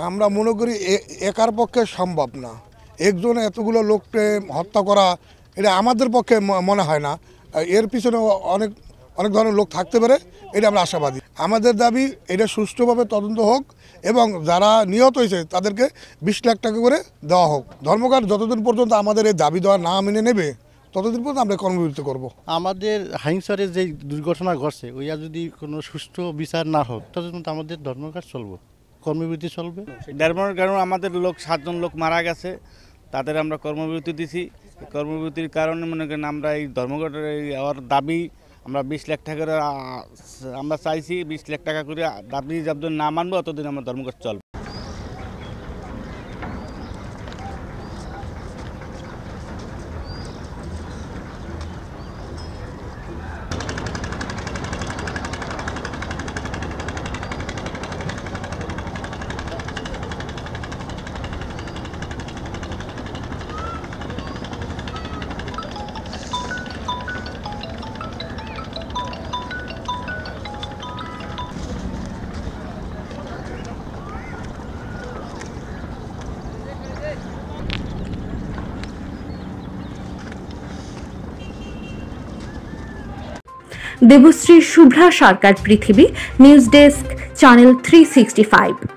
আমরা মনে করি একার পক্ষে সম্ভব না, একজন এতগুলো লোককে হত্যা করা এটা আমাদের পক্ষে মনে হয় না। এর পিছনে অনেক অনেক ধরনের লোক থাকতে পারে, এটা আমরা আশাবাদী। আমাদের দাবি এটা সুষ্ঠুভাবে তদন্ত হোক এবং যারা নিহত হয়েছে তাদেরকে 20 লাখ টাকা করে দেওয়া হোক। ধর্মঘট যতদিন পর্যন্ত আমাদের এই দাবি দেওয়া না মেনে নেবে ততদিন পর্যন্ত আমরা কর্মবিরতি করব। আমাদের হাইংসারে যে দুর্ঘটনা ঘটছে ওইয়া যদি কোনো সুষ্ঠু বিচার না হোক ততদিন আমাদের ধর্মঘট চলবে, কর্মবিরতি চলবে। ধর্মের কারণে আমাদের লোক 7 জন লোক মারা গেছে, তাদের আমরা কর্মবিরতি দিছি। কর্মবিরতির কারণে মনে করেন আমরা এই ধর্মঘটের আমার দাবি আমরা 20 লাখ টাকা করে আমরা চাইছি, 20 লাখ টাকা করে দাবি যতদিন না মানবো ততদিন আমরা ধর্মঘট চলবে। দেবশ্রী শুভ্রা সরকার পৃথিবী, নিউজ ডেস্ক, চ্যানেল 365।